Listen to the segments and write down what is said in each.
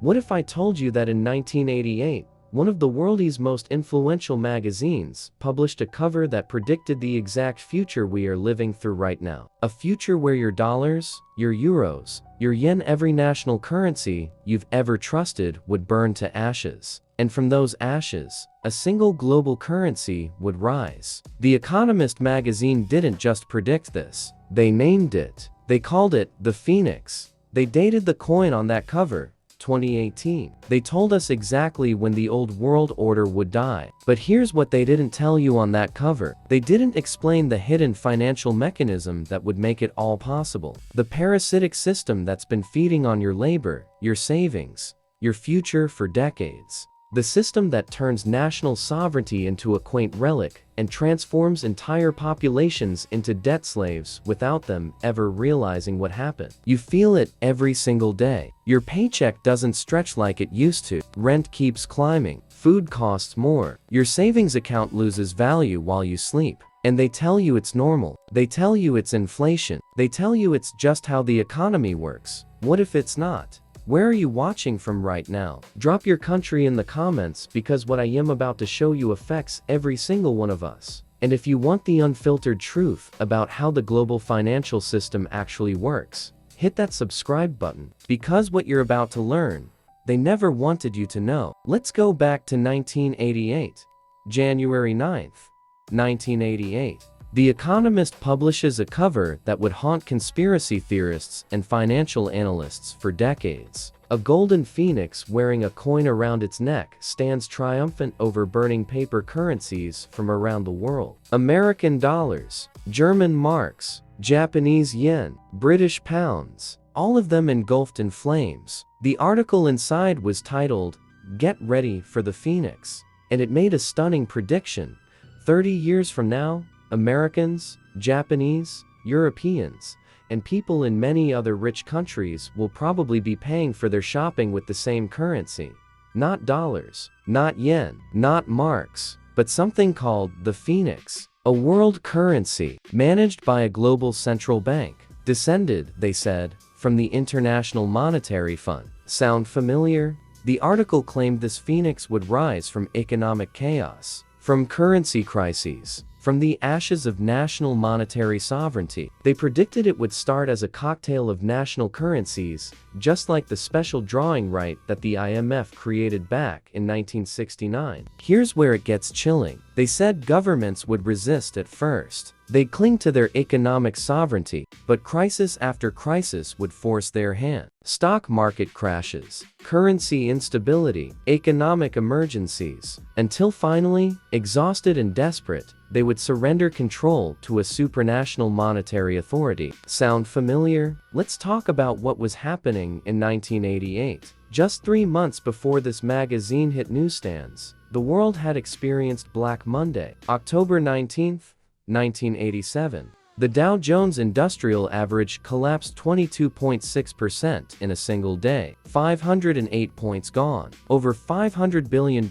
What if I told you that in 1988, one of the world's most influential magazines published a cover that predicted the exact future we are living through right now? A future where your dollars, your euros, your yen, every national currency you've ever trusted would burn to ashes. And from those ashes, a single global currency would rise. The Economist magazine didn't just predict this. They named it. They called it the Phoenix. They dated the coin on that cover, 2018. They told us exactly when the old world order would die. But here's what they didn't tell you on that cover. They didn't explain the hidden financial mechanism that would make it all possible. The parasitic system that's been feeding on your labor, your savings, your future for decades. The system that turns national sovereignty into a quaint relic and transforms entire populations into debt slaves without them ever realizing what happened. You feel it every single day. Your paycheck doesn't stretch like it used to. Rent keeps climbing. Food costs more. Your savings account loses value while you sleep. And they tell you it's normal. They tell you it's inflation. They tell you it's just how the economy works. What if it's not? Where are you watching from right now? Drop your country in the comments, because what I am about to show you affects every single one of us. And if you want the unfiltered truth about how the global financial system actually works, hit that subscribe button, because what you're about to learn, they never wanted you to know. Let's go back to 1988. January 9th, 1988. The Economist publishes a cover that would haunt conspiracy theorists and financial analysts for decades. A golden phoenix wearing a coin around its neck stands triumphant over burning paper currencies from around the world. American dollars, German marks, Japanese yen, British pounds, all of them engulfed in flames. The article inside was titled, "Get Ready for the Phoenix," and it made a stunning prediction. 30 years from now, Americans, Japanese, Europeans, and people in many other rich countries will probably be paying for their shopping with the same currency. Not dollars, not yen, not marks, but something called the Phoenix, a world currency managed by a global central bank. Descended, they said, from the International Monetary Fund. Sound familiar? The article claimed this Phoenix would rise from economic chaos, from currency crises, from the ashes of national monetary sovereignty. They predicted it would start as a cocktail of national currencies, just like the special drawing right that the IMF created back in 1969. Here's where it gets chilling. They said governments would resist at first. They'd cling to their economic sovereignty, but crisis after crisis would force their hand. Stock market crashes, currency instability, economic emergencies, until finally, exhausted and desperate, they would surrender control to a supranational monetary authority. Sound familiar? Let's talk about what was happening in 1988. Just 3 months before this magazine hit newsstands, the world had experienced Black Monday, October 19th, 1987. The Dow Jones Industrial Average collapsed 22.6% in a single day. 508 points gone. Over $500 billion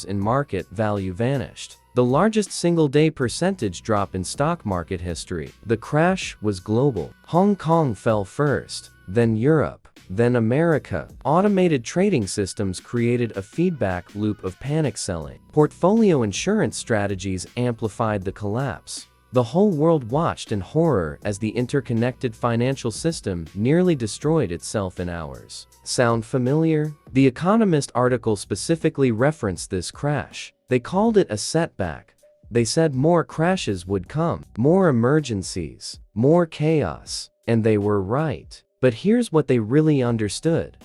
in market value vanished. The largest single-day percentage drop in stock market history. The crash was global. Hong Kong fell first, then Europe, then America. Automated trading systems created a feedback loop of panic selling. Portfolio insurance strategies amplified the collapse. The whole world watched in horror as the interconnected financial system nearly destroyed itself in hours. Sound familiar? The Economist article specifically referenced this crash. They called it a setback. They said more crashes would come, more emergencies, more chaos, and they were right. But here's what they really understood.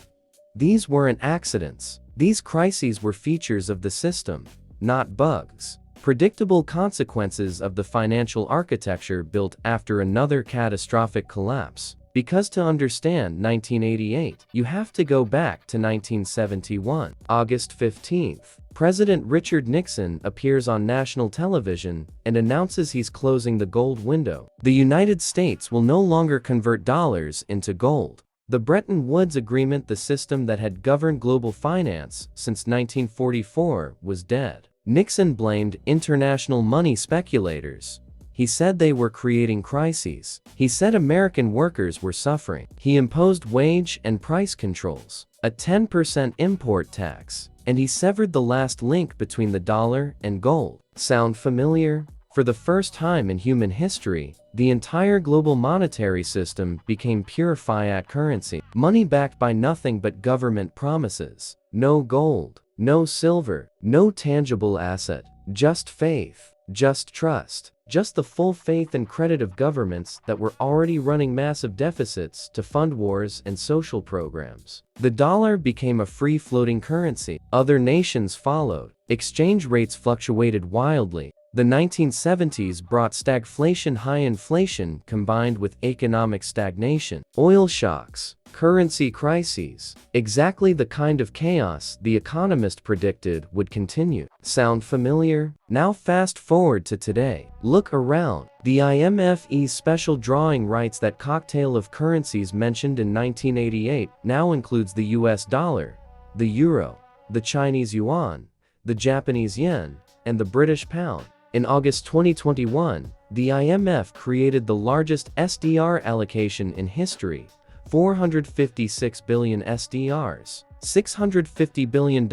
These weren't accidents. These crises were features of the system, not bugs. Predictable consequences of the financial architecture built after another catastrophic collapse. Because to understand 1988, you have to go back to 1971. August 15th, President Richard Nixon appears on national television and announces he's closing the gold window. The United States will no longer convert dollars into gold. The Bretton Woods Agreement, the system that had governed global finance since 1944, was dead. Nixon blamed international money speculators. He said they were creating crises. He said American workers were suffering. He imposed wage and price controls, a 10% import tax, and he severed the last link between the dollar and gold. Sound familiar? For the first time in human history, the entire global monetary system became pure fiat currency. Money backed by nothing but government promises. No gold, no silver, no tangible asset, just faith, just trust, just the full faith and credit of governments that were already running massive deficits to fund wars and social programs. The dollar became a free-floating currency. Other nations followed. Exchange rates fluctuated wildly. The 1970s brought stagflation, high inflation combined with economic stagnation, oil shocks, currency crises, exactly the kind of chaos the Economist predicted would continue. Sound familiar? Now fast forward to today. Look around. The IMF's special drawing writes that cocktail of currencies mentioned in 1988 now includes the US dollar, the euro, the Chinese yuan, the Japanese yen, and the British pound. In August 2021, the IMF created the largest SDR allocation in history, 456 billion SDRs, $650 billion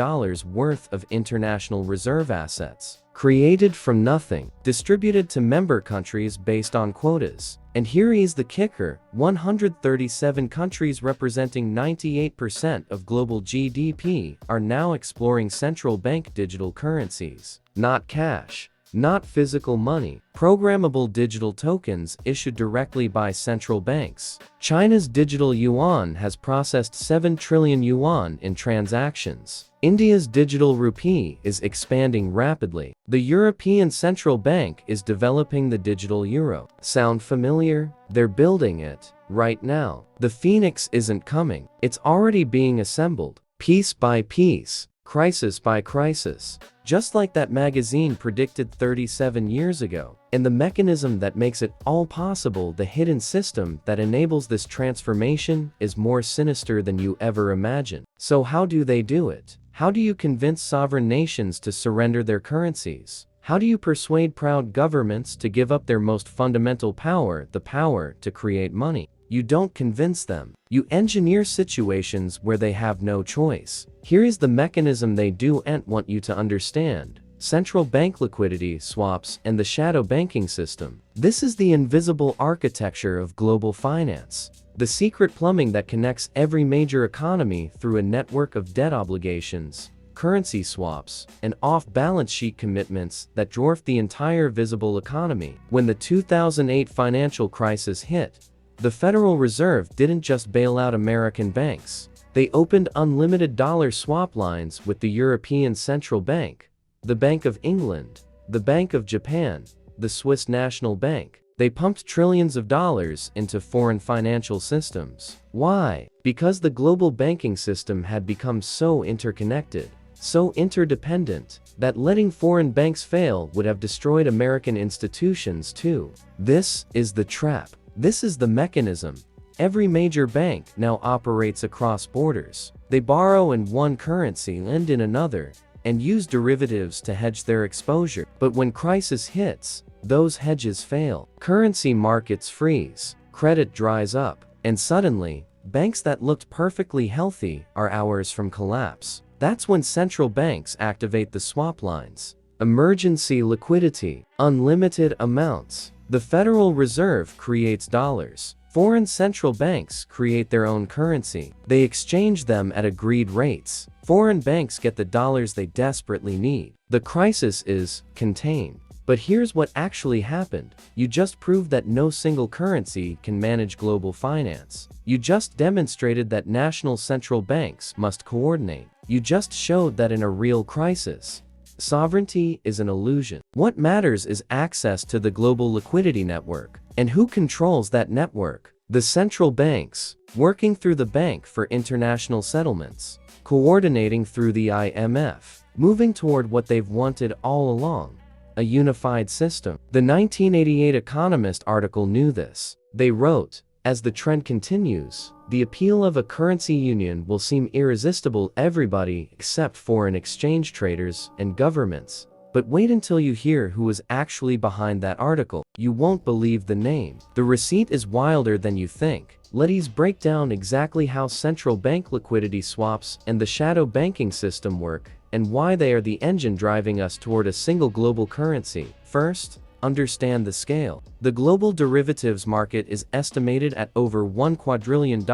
worth of international reserve assets, created from nothing, distributed to member countries based on quotas. And here is the kicker: 137 countries representing 98% of global GDP are now exploring central bank digital currencies. Not cash, not physical money, programmable digital tokens issued directly by central banks. China's digital yuan has processed 7 trillion yuan in transactions. India's digital rupee is expanding rapidly. The European Central Bank is developing the digital euro. Sound familiar? They're building it right now. The Phoenix isn't coming. It's already being assembled, piece by piece, crisis by crisis. Just like that magazine predicted 37 years ago. And the mechanism that makes it all possible, the hidden system that enables this transformation, is more sinister than you ever imagined. So how do they do it? How do you convince sovereign nations to surrender their currencies? How do you persuade proud governments to give up their most fundamental power, the power to create money? You don't convince them. You engineer situations where they have no choice. Here is the mechanism they do and want you to understand: central bank liquidity swaps and the shadow banking system. This is the invisible architecture of global finance. The secret plumbing that connects every major economy through a network of debt obligations, currency swaps, and off-balance sheet commitments that dwarf the entire visible economy. When the 2008 financial crisis hit, the Federal Reserve didn't just bail out American banks. They opened unlimited dollar swap lines with the European Central Bank, the Bank of England, the Bank of Japan, the Swiss National Bank. They pumped trillions of dollars into foreign financial systems. Why? Because the global banking system had become so interconnected, so interdependent, that letting foreign banks fail would have destroyed American institutions too. This is the trap. This is the mechanism. Every major bank now operates across borders. They borrow in one currency, lend in another, and use derivatives to hedge their exposure. But when crisis hits, those hedges fail. Currency markets freeze, credit dries up, and suddenly, banks that looked perfectly healthy are hours from collapse. That's when central banks activate the swap lines. Emergency liquidity, unlimited amounts. The Federal Reserve creates dollars. Foreign central banks create their own currency. They exchange them at agreed rates. Foreign banks get the dollars they desperately need. The crisis is contained. But here's what actually happened. You just proved that no single currency can manage global finance. You just demonstrated that national central banks must coordinate. You just showed that in a real crisis, sovereignty is an illusion. What matters is access to the global liquidity network. And who controls that network? The central banks, working through the Bank for International Settlements, coordinating through the IMF, moving toward what they've wanted all along: a unified system. The 1988 Economist article knew this. They wrote, "As the trend continues, the appeal of a currency union will seem irresistible. Everybody except foreign exchange traders and governments But wait until you hear who was actually behind that article. You won't believe the name. The receipt is wilder than you think. Let's break down exactly how central bank liquidity swaps and the shadow banking system work, and why they are the engine driving us toward a single global currency. First, understand the scale. The global derivatives market is estimated at over $1 quadrillion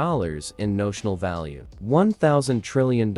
in notional value. $1,000 trillion.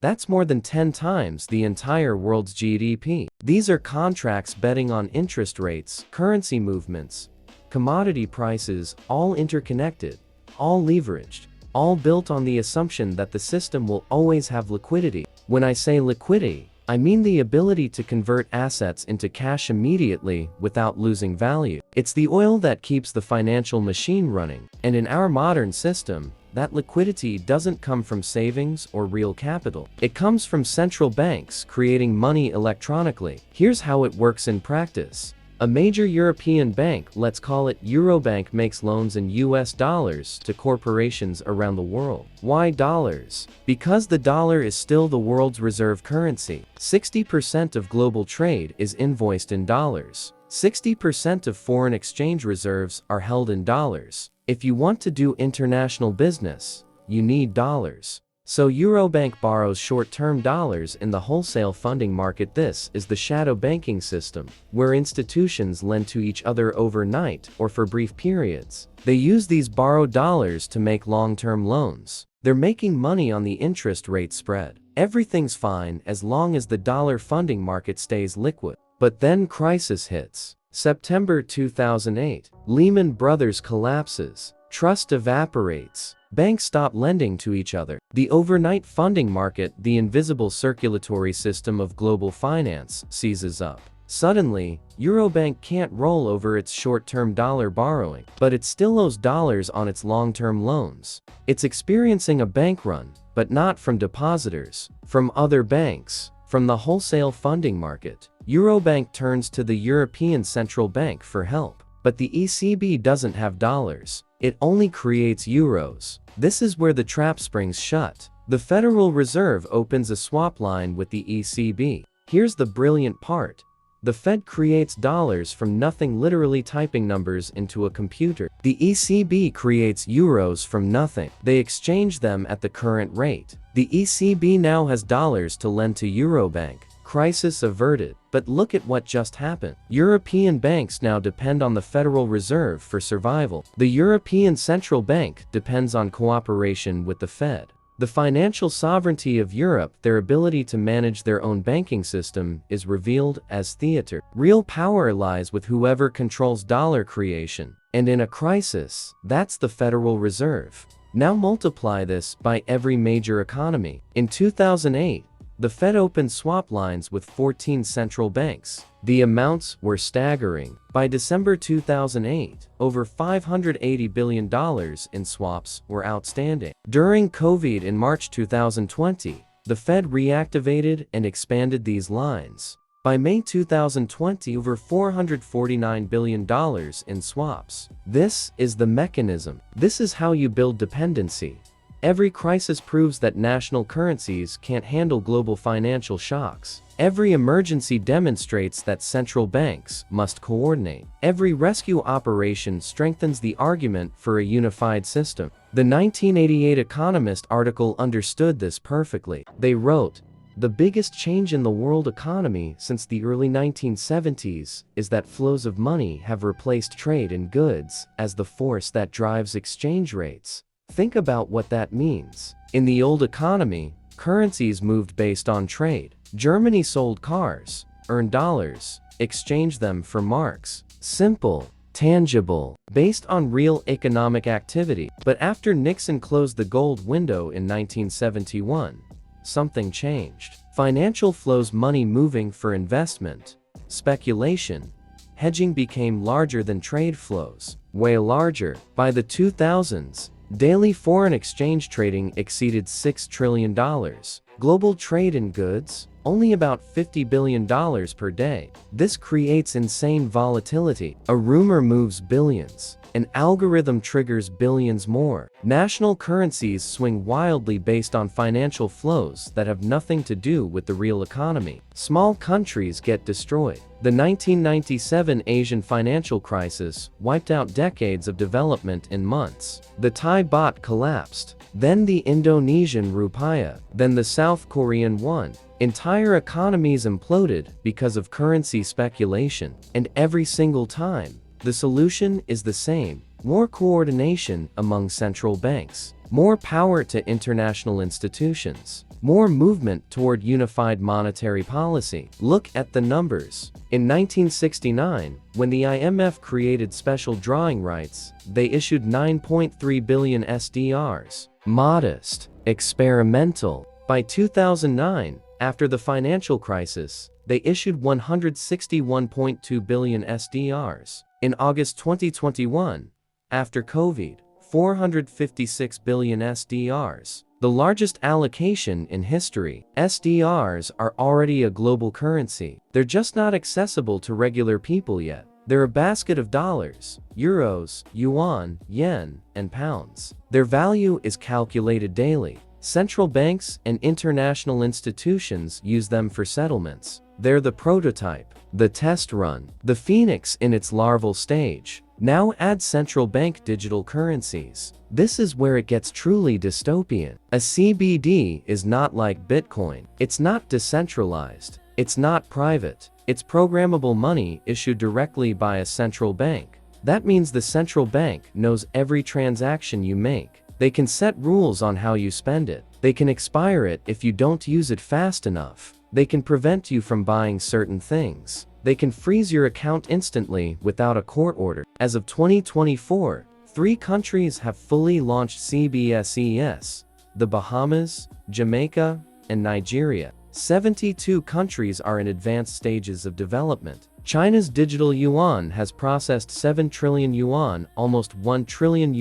That's more than 10 times the entire world's GDP. These are contracts betting on interest rates, currency movements, commodity prices, all interconnected, all leveraged, all built on the assumption that the system will always have liquidity. When I say liquidity, I mean the ability to convert assets into cash immediately without losing value. It's the oil that keeps the financial machine running, and in our modern system, that liquidity doesn't come from savings or real capital. It comes from central banks creating money electronically. Here's how it works in practice. A major European bank, let's call it Eurobank, makes loans in US dollars to corporations around the world. Why dollars? Because the dollar is still the world's reserve currency. 60% of global trade is invoiced in dollars. 60% of foreign exchange reserves are held in dollars. If you want to do international business, you need dollars. So Eurobank borrows short-term dollars in the wholesale funding market. This is the shadow banking system, where institutions lend to each other overnight or for brief periods. They use these borrowed dollars to make long-term loans. They're making money on the interest rate spread. Everything's fine as long as the dollar funding market stays liquid. But then crisis hits. September 2008. Lehman Brothers collapses. Trust evaporates. Banks stop lending to each other. The overnight funding market, the invisible circulatory system of global finance, seizes up. Suddenly, Eurobank can't roll over its short-term dollar borrowing, but it still owes dollars on its long-term loans. It's experiencing a bank run, but not from depositors, from other banks, from the wholesale funding market. Eurobank turns to the European Central Bank for help. But the ECB doesn't have dollars. It only creates euros. This is where the trap springs shut. The Federal Reserve opens a swap line with the ECB. Here's the brilliant part. The Fed creates dollars from nothing, literally typing numbers into a computer. The ECB creates euros from nothing. They exchange them at the current rate. The ECB now has dollars to lend to Eurobank. Crisis averted. But look at what just happened. European banks now depend on the Federal Reserve for survival. The European Central Bank depends on cooperation with the Fed. The financial sovereignty of Europe, their ability to manage their own banking system, is revealed as theater. Real power lies with whoever controls dollar creation. And in a crisis, that's the Federal Reserve. Now multiply this by every major economy. In 2008, the Fed opened swap lines with 14 central banks. The amounts were staggering. By December 2008, over $580 billion in swaps were outstanding. During COVID in March 2020, the Fed reactivated and expanded these lines. By May 2020, over $449 billion in swaps. This is the mechanism. This is how you build dependency. Every crisis proves that national currencies can't handle global financial shocks. Every emergency demonstrates that central banks must coordinate. Every rescue operation strengthens the argument for a unified system. The 1988 Economist article understood this perfectly. They wrote, "The biggest change in the world economy since the early 1970s is that flows of money have replaced trade in goods as the force that drives exchange rates." Think about what that means. In the old economy, currencies moved based on trade. Germany sold cars, earned dollars, exchanged them for marks. Simple, tangible, based on real economic activity. But after Nixon closed the gold window in 1971, something changed. Financial flows, money moving for investment, speculation, hedging became larger than trade flows, way larger. By the 2000s, daily foreign exchange trading exceeded $6 trillion. Global trade in goods, only about $50 billion per day. This creates insane volatility. A rumor moves billions. An algorithm triggers billions more. National currencies swing wildly based on financial flows that have nothing to do with the real economy. Small countries get destroyed. The 1997 Asian financial crisis wiped out decades of development in months. The Thai baht collapsed. Then the Indonesian rupiah. Then the South Korean won. Entire economies imploded because of currency speculation. And every single time, the solution is the same: more coordination among central banks, more power to international institutions, more movement toward unified monetary policy. Look at the numbers. In 1969, when the IMF created special drawing rights, they issued 9.3 billion SDRs. Modest, experimental. By 2009, after the financial crisis, they issued 161.2 billion SDRs. In August 2021, after COVID, 456 billion SDRs. The largest allocation in history. SDRs are already a global currency. They're just not accessible to regular people yet. They're a basket of dollars, euros, yuan, yen, and pounds. Their value is calculated daily. Central banks and international institutions use them for settlements. They're the prototype, the test run, the Phoenix in its larval stage. Now add central bank digital currencies. This is where it gets truly dystopian. A CBD is not like Bitcoin. It's not decentralized. It's not private. It's programmable money issued directly by a central bank. That means the central bank knows every transaction you make. They can set rules on how you spend it. They can expire it if you don't use it fast enough. They can prevent you from buying certain things. They can freeze your account instantly without a court order. As of 2024, 3 countries have fully launched CBDCs: the Bahamas, Jamaica, and Nigeria. 72 countries are in advanced stages of development. China's digital yuan has processed 7 trillion yuan, almost $1 trillion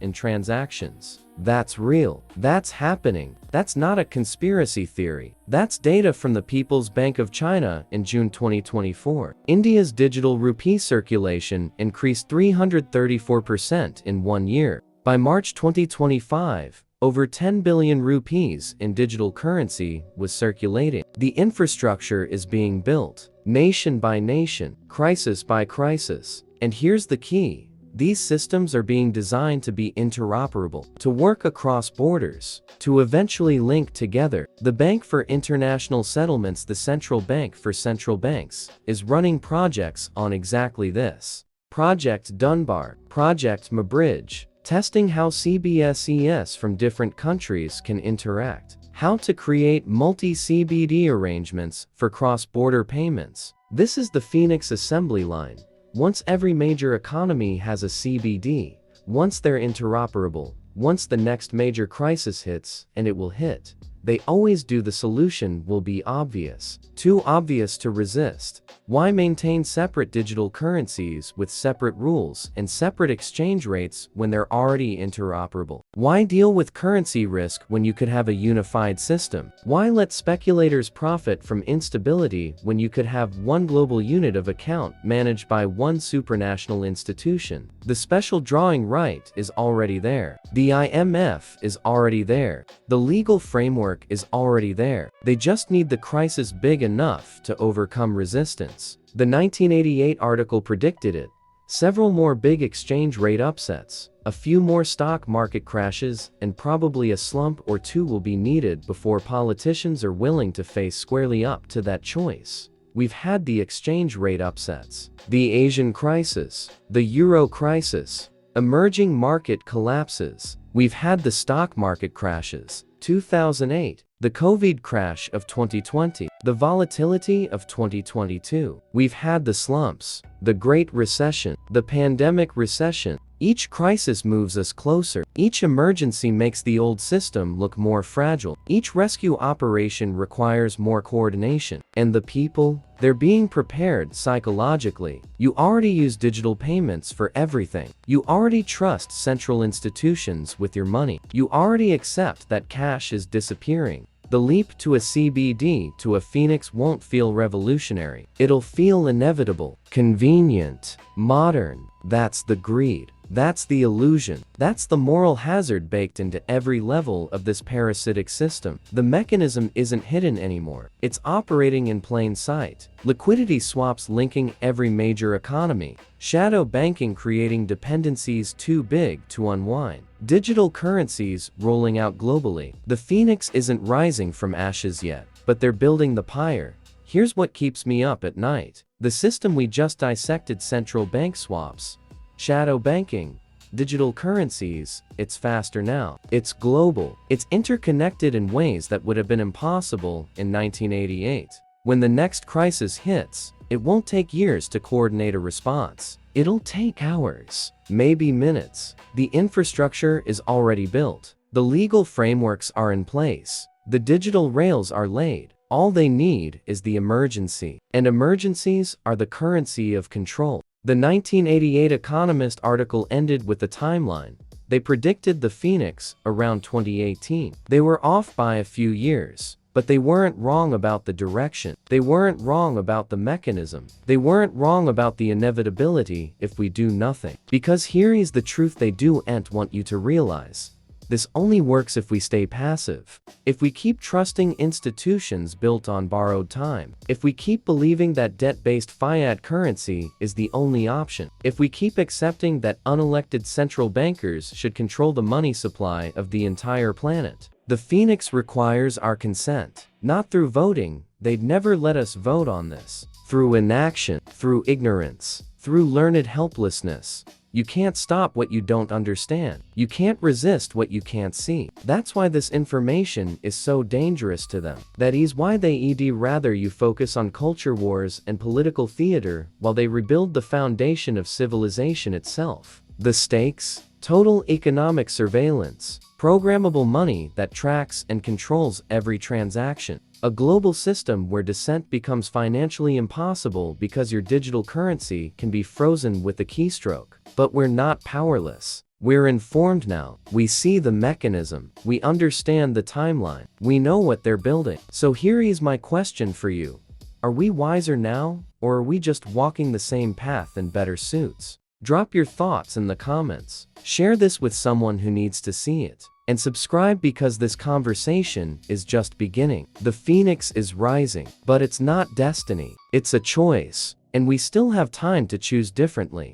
in transactions. That's real. That's happening. That's not a conspiracy theory. That's data from the People's Bank of China in June 2024. India's digital rupee circulation increased 334% in 1 year. By March 2025, over 10 billion rupees in digital currency was circulating. The infrastructure is being built, nation by nation, crisis by crisis. And here's the key: these systems are being designed to be interoperable, to work across borders, to eventually link together. The Bank for International Settlements, the central bank for central banks, is running projects on exactly this. Project Dunbar, Project Mabridge, testing how CBDCs from different countries can interact, how to create multi-CBD arrangements for cross-border payments. This is the Phoenix assembly line. Once every major economy has a CBD, once they're interoperable, once the next major crisis hits, and it will hit, they always do, the solution will be obvious. Too obvious to resist. Why maintain separate digital currencies with separate rules and separate exchange rates when they're already interoperable? Why deal with currency risk when you could have a unified system? Why let speculators profit from instability when you could have one global unit of account managed by one supranational institution? The special drawing right is already there. The IMF is already there. The legal framework is already there. They just need the crisis big enough to overcome resistance. The 1988 article predicted it. Several more big exchange rate upsets, a few more stock market crashes, and probably a slump or two will be needed before politicians are willing to face squarely up to that choice. We've had the exchange rate upsets, the Asian crisis, the Euro crisis, emerging market collapses. We've had the stock market crashes, 2008, the COVID crash of 2020, the volatility of 2022. We've had the slumps, the Great Recession, the pandemic recession. Each crisis moves us closer. Each emergency makes the old system look more fragile. Each rescue operation requires more coordination. And the people, they're being prepared psychologically. You already use digital payments for everything. You already trust central institutions with your money. You already accept that cash is disappearing. The leap to a CBD to a Phoenix won't feel revolutionary. It'll feel inevitable, convenient, modern. That's the greed. That's the illusion. That's the moral hazard baked into every level of this parasitic system. The mechanism isn't hidden anymore. It's operating in plain sight. Liquidity swaps linking every major economy. Shadow banking creating dependencies too big to unwind. Digital currencies rolling out globally. The Phoenix isn't rising from ashes yet, but they're building the pyre. Here's what keeps me up at night. The system we just dissected: central bank swaps, shadow banking, digital currencies. It's faster now. It's global. It's interconnected in ways that would have been impossible in 1988. When the next crisis hits, it won't take years to coordinate a response. It'll take hours, maybe minutes. The infrastructure is already built. The legal frameworks are in place. The digital rails are laid. All they need is the emergency. And emergencies are the currency of control. The 1988 Economist article ended with a timeline. They predicted the Phoenix around 2018. They were off by a few years, but they weren't wrong about the direction. They weren't wrong about the mechanism. They weren't wrong about the inevitability if we do nothing. Because here is the truth they don't want you to realize. This only works if we stay passive. If we keep trusting institutions built on borrowed time. If we keep believing that debt-based fiat currency is the only option. If we keep accepting that unelected central bankers should control the money supply of the entire planet. The Phoenix requires our consent. Not through voting. They'd never let us vote on this. Through inaction. Through ignorance. Through learned helplessness. You can't stop what you don't understand. You can't resist what you can't see. That's why this information is so dangerous to them. That is why they'd rather you focus on culture wars and political theater while they rebuild the foundation of civilization itself. The stakes? Total economic surveillance. Programmable money that tracks and controls every transaction. A global system where dissent becomes financially impossible because your digital currency can be frozen with a keystroke. But we're not powerless. We're informed now. We see the mechanism. We understand the timeline. We know what they're building. So here is my question for you. Are we wiser now, or are we just walking the same path in better suits? Drop your thoughts in the comments. Share this with someone who needs to see it. And subscribe because this conversation is just beginning. The Phoenix is rising, but it's not destiny. It's a choice, and we still have time to choose differently.